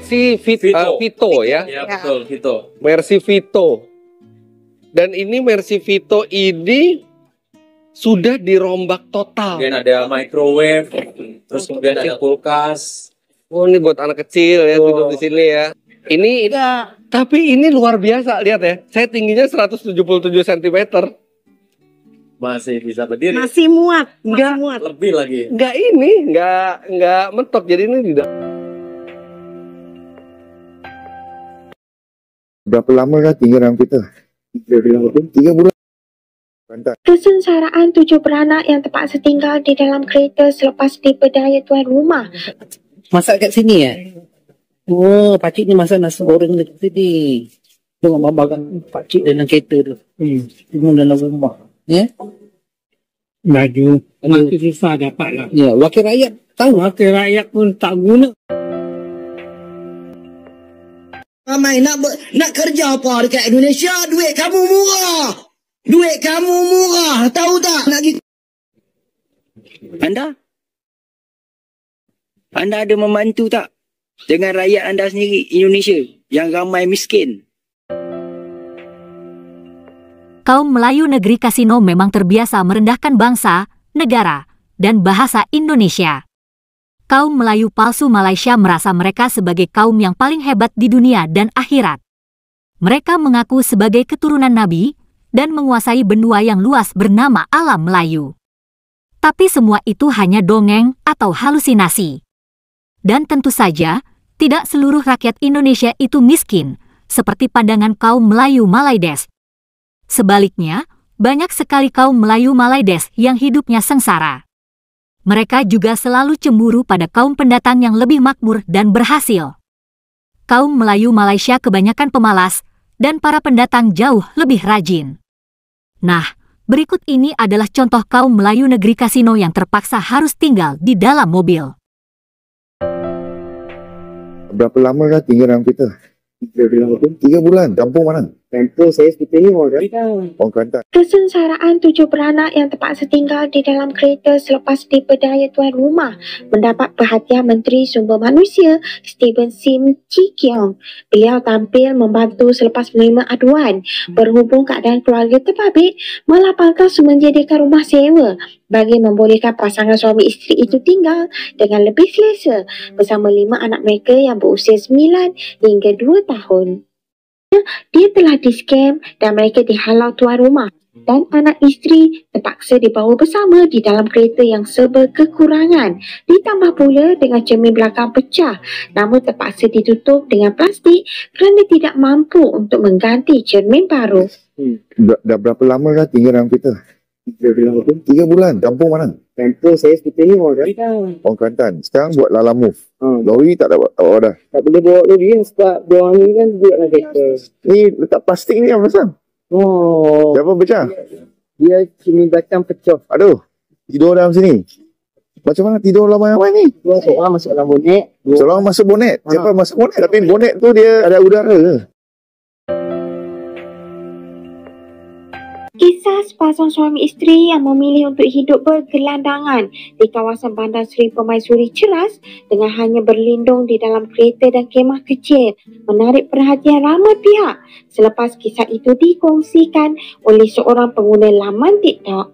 versi Vito ya. Ya, betul, Vito. Versi Vito. Dan ini versi Vito ini sudah dirombak total. Kemudian ada microwave, terus kemudian ada kulkas. Oh, ini buat anak kecil ya, tidur di sini ya. Ini tapi ini luar biasa, lihat ya. Saya tingginya 177 cm. Masih bisa berdiri. Masih muat. Lebih lagi. Enggak mentok. Jadi ini tidak. Berapa lama kah tinggal dalam kereta? 3 bulan. Kesengsaraan 7 beranak yang terpaksa tinggal di dalam kereta selepas diperdaya tuan rumah. Masak kat sini ya? Oh, pakcik ni masak nasi goreng dekat sini. Tengok babagan pakcik dalam kereta tu. Tengok dalam rumah. Ya? Baju masih susah dapat lah. Ya, wakil rakyat tahu. Wakil rakyat pun tak guna. Ramai nak kerja apa dekat Indonesia, duit kamu murah. Duit kamu murah, tahu tak? Nak gitu. Anda ada membantu tak dengan rakyat anda sendiri Indonesia yang ramai miskin? Kaum Melayu negeri Kasino memang terbiasa merendahkan bangsa, negara, dan bahasa Indonesia. Kaum Melayu palsu Malaysia merasa mereka sebagai kaum yang paling hebat di dunia dan akhirat. Mereka mengaku sebagai keturunan Nabi dan menguasai benua yang luas bernama alam Melayu. Tapi semua itu hanya dongeng atau halusinasi. Dan tentu saja, tidak seluruh rakyat Indonesia itu miskin, seperti pandangan kaum Melayu Malaides. Sebaliknya, banyak sekali kaum Melayu Malaides yang hidupnya sengsara. Mereka juga selalu cemburu pada kaum pendatang yang lebih makmur dan berhasil. Kaum Melayu Malaysia kebanyakan pemalas, dan para pendatang jauh lebih rajin. Nah, berikut ini adalah contoh kaum Melayu negeri Kasino yang terpaksa harus tinggal di dalam mobil. Berapa lama kah tinggal dalam kereta? 3 bulan. Kampung mana? Kampung saya seperti ni orang. Orang Kelantan. Kesengsaraan 7 beranak yang terpaksa tinggal di dalam kereta selepas diperdaya tuan rumah mendapat perhatian Menteri Sumber Manusia Stephen Sim Chi Kiong. Beliau tampil membantu selepas menerima aduan berhubung keadaan keluarga terbabit melapangkan menjadikan rumah sewa bagi membolehkan pasangan suami isteri itu tinggal dengan lebih selesa bersama 5 anak mereka yang berusia 9 hingga 2 tahun. Dia telah di-scam dan mereka dihalau tuan rumah dan anak isteri terpaksa dibawa bersama di dalam kereta yang serba kekurangan. Ditambah pula dengan cermin belakang pecah namun terpaksa ditutup dengan plastik kerana tidak mampu untuk mengganti cermin baru. Dah berapa lama kah tinggal dalam kereta? 3 bulan. Kampung mana? Kampung saya seperti ni orang. Orang Kelantan. Sekarang buat Lala Move. Lori tak dapat bawa dah. Tak boleh bawa lori sebab diorang ni kan duduk dalam kereta. Ni letak plastik ni apa pasal? Oh. Siapa pecah? Dia cermin belakang pecah. Aduh. Tidur dalam sini. Macam mana tidur lama-lama ni? Seorang masuk dalam bonet. Seorang masuk bonet. Siapa masuk bonet? Tapi bonet tu dia ada udara ke? Kisah sepasang suami isteri yang memilih untuk hidup bergelandangan di kawasan Bandar Seri Permaisuri Ceras dengan hanya berlindung di dalam kereta dan kemah kecil menarik perhatian ramai pihak selepas kisah itu dikongsikan oleh seorang pengguna laman TikTok.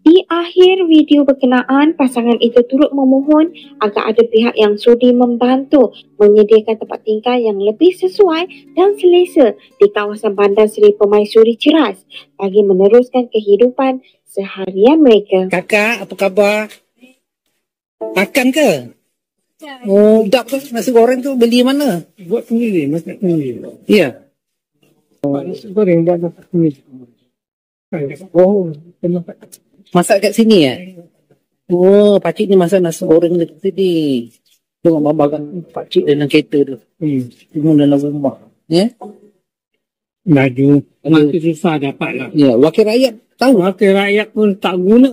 Di akhir video berkenaan, pasangan itu turut memohon agar ada pihak yang sudi membantu menyediakan tempat tinggal yang lebih sesuai dan selesa di kawasan Bandar Seri Permaisuri Ceras bagi meneruskan kehidupan seharian mereka. Kakak, apa khabar? Makan ke? Oh, tak apa. Nasi goreng tu beli mana? Buat sendiri, masak sendiri. Ya. Nasi goreng buat masak sendiri. Oh, kenapa? Masak kat sini ya? Oh, pakcik ni masak nasi goreng dekat sini. Tengok babagan pakcik dalam kereta tu. Tengok dalam rumah. Ya? Baju masih susah dapat lah. Ya, wakil rakyat tahu. Wakil rakyat pun tak guna.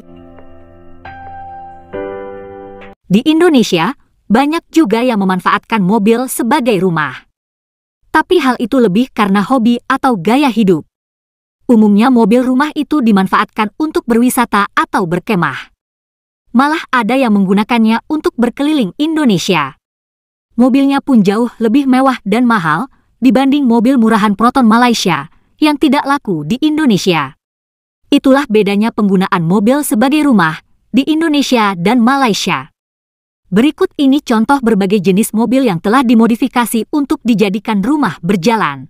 Di Indonesia, banyak juga yang memanfaatkan mobil sebagai rumah. Tapi hal itu lebih karena hobi atau gaya hidup. Umumnya mobil rumah itu dimanfaatkan untuk berwisata atau berkemah. Malah ada yang menggunakannya untuk berkeliling Indonesia. Mobilnya pun jauh lebih mewah dan mahal dibanding mobil murahan Proton Malaysia yang tidak laku di Indonesia. Itulah bedanya penggunaan mobil sebagai rumah di Indonesia dan Malaysia. Berikut ini contoh berbagai jenis mobil yang telah dimodifikasi untuk dijadikan rumah berjalan.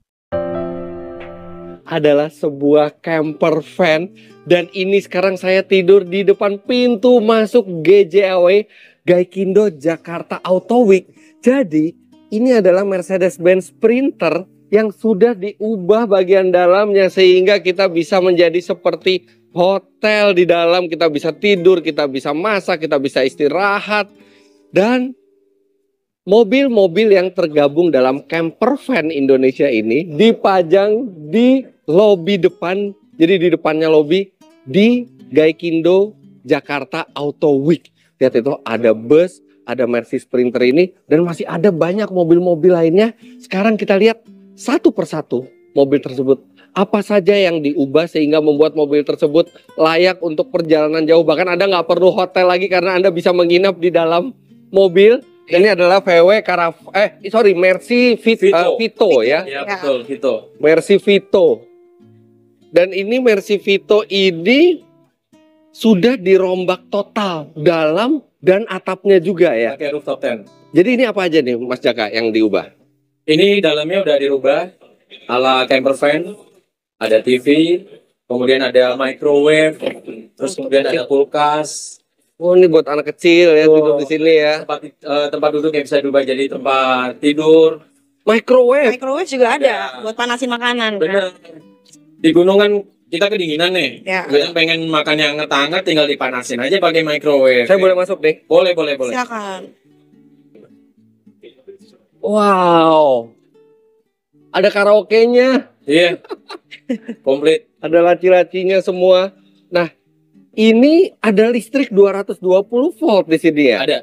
Adalah sebuah camper van, dan ini sekarang saya tidur di depan pintu masuk GJAW Gaikindo Jakarta Auto Week. Jadi ini adalah Mercedes-Benz Sprinter yang sudah diubah bagian dalamnya sehingga kita bisa menjadi seperti hotel di dalam. Kita bisa tidur, kita bisa masak, kita bisa istirahat. Dan mobil-mobil yang tergabung dalam camper van Indonesia ini dipajang di lobi depan. Jadi di depannya lobi di Gaikindo Jakarta Auto Week. Lihat itu, ada bus, ada Mercy Sprinter ini, dan masih ada banyak mobil-mobil lainnya. Sekarang kita lihat satu persatu mobil tersebut. Apa saja yang diubah sehingga membuat mobil tersebut layak untuk perjalanan jauh. Bahkan Anda nggak perlu hotel lagi karena Anda bisa menginap di dalam mobil. Ini adalah Mercy Vito ya. Ya betul, Vito. Mercy Vito. Dan ini Mercy Vito ini sudah dirombak total dalam dan atapnya juga ya. Pakai rooftop tent. Jadi ini apa aja nih Mas Jaka yang diubah? Ini dalamnya udah dirubah ala camper van. Ada TV, kemudian ada microwave, terus kemudian ada kulkas. Oh, ini buat anak kecil ya, tidur di sini ya. Tempat duduk yang bisa dirubah jadi tempat tidur. Microwave. Microwave juga ada buat panasin makanan. Bener. Di gunung kan kita kedinginan nih. Ya. Kita pengen makan yang hangat tinggal dipanasin aja pakai microwave. Saya boleh masuk nih? Boleh. Silakan. Wow. Ada karaoke-nya. Iya. Komplit. Ada laci-lacinya semua. Nah, ini ada listrik 220 volt di sini ya? Ada.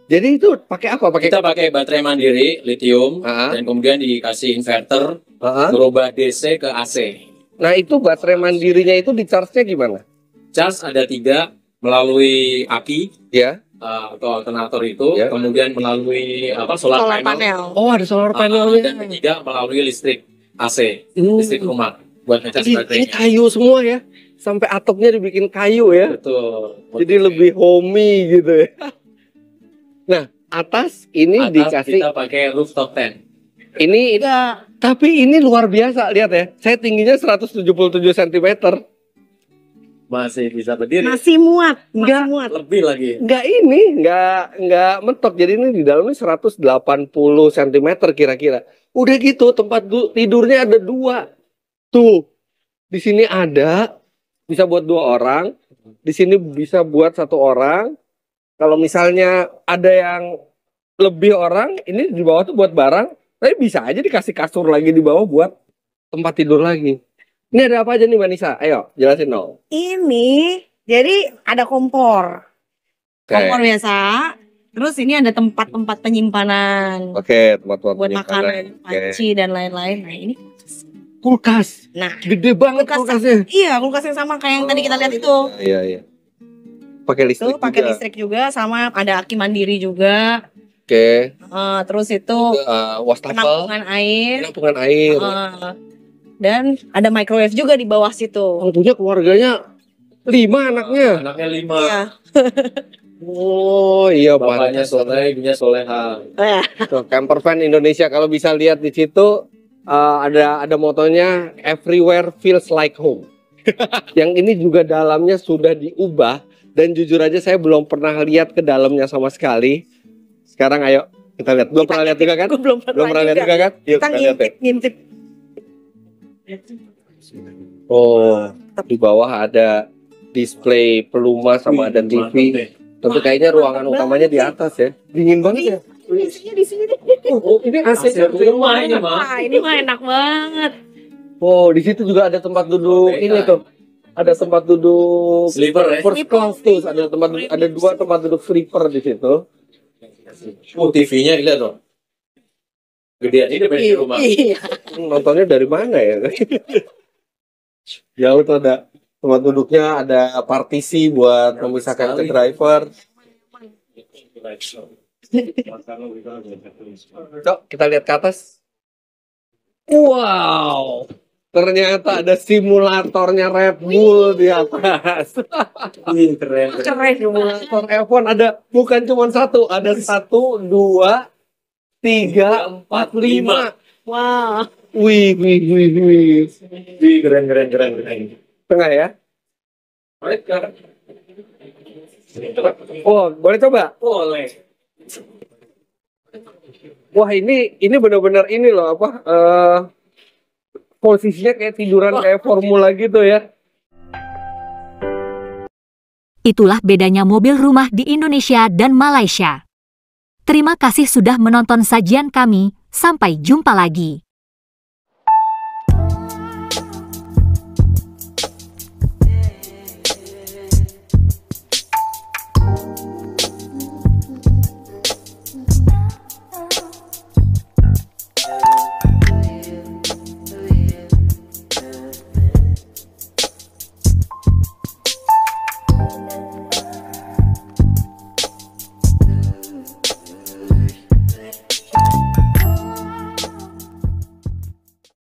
Jadi itu pakai apa? Kita pakai baterai mandiri lithium dan kemudian dikasih inverter berubah DC ke AC. Nah, itu baterai mandirinya itu di charge-nya gimana? Charge ada 3 melalui aki ya atau alternator itu, kemudian melalui solar panel. Oh, ada solar panel. Dan ketiga melalui listrik AC, listrik rumah buat ngecas baterainya. Ini kayu semua ya, sampai atapnya dibikin kayu ya. Betul. Jadi lebih homey gitu ya. Nah, atas ini dikasih kita pakai rooftop tent. Ini tapi ini luar biasa, lihat ya. Saya tingginya 177 cm. Masih bisa berdiri. Masih muat. Muat. Lebih lagi. Enggak mentok. Jadi ini di dalamnya 180 cm kira-kira. Udah gitu tempat tidurnya ada 2. Tuh. Di sini ada bisa buat 2 orang. Di sini bisa buat 1 orang. Kalau misalnya ada yang lebih orang, ini di bawah tuh buat barang. Tapi bisa aja dikasih kasur lagi di bawah buat tempat tidur lagi. Ini ada apa aja nih Mbak Nisa? Ayo jelasin dong. Ini jadi ada kompor. Kompor biasa. Terus ini ada tempat-tempat penyimpanan. Tempat-tempat buat makanan, panci dan lain-lain. Nah, ini kulkas. Nah, gede banget kulkasnya. Iya, kulkas yang sama kayak yang tadi kita lihat itu. Iya. Pakai listrik juga. Pakai listrik juga, sama ada aki mandiri juga. Terus itu wastafel, penampungan air. Dan ada microwave juga di bawah situ. Tentunya keluarganya 5 anaknya. Anaknya 5. Iya. Oh iya, bapaknya soleh, ibunya soleha. Tuh, camper van Indonesia, kalau bisa lihat di situ ada motonya everywhere feels like home. Yang ini juga dalamnya sudah diubah, dan jujur aja saya belum pernah lihat ke dalamnya sama sekali. Sekarang ayo kita lihat. Belum pernah lihat juga kan? Belum pernah lihat juga kan? Yuk, kita ngintip. Oh, di bawah ada display peluma sama ada TV. Tapi kayaknya ruangan utamanya di atas ya. Dingin banget ya. Di sini deh. Oh, ini AC rumahnya, Mas. Ini mah enak banget. Oh, di situ juga ada tempat duduk ini tuh. Ada tempat duduk sleeper ya. First class tuh, ada 2 tempat duduk sleeper di situ. TV-nya lihat dong. Gedean ini di rumah. Nontonnya dari mana ya? Jauh tuh ada tempat duduknya, ada partisi buat memisahkan ke driver. Cok, kita lihat ke atas. Wow, ternyata ada simulatornya Red Bull di atas. Keren. Keren, simulator F1 ada bukan cuma satu, ada 1, 2, 3, 4, 5. Wah. Wih. Keren. Tengah ya? Oh, boleh coba? Boleh. Wah, ini benar-benar ini loh apa? Posisinya kayak tiduran kayak formula gitu ya. Itulah bedanya mobil rumah di Indonesia dan Malaysia. Terima kasih sudah menonton sajian kami. Sampai jumpa lagi.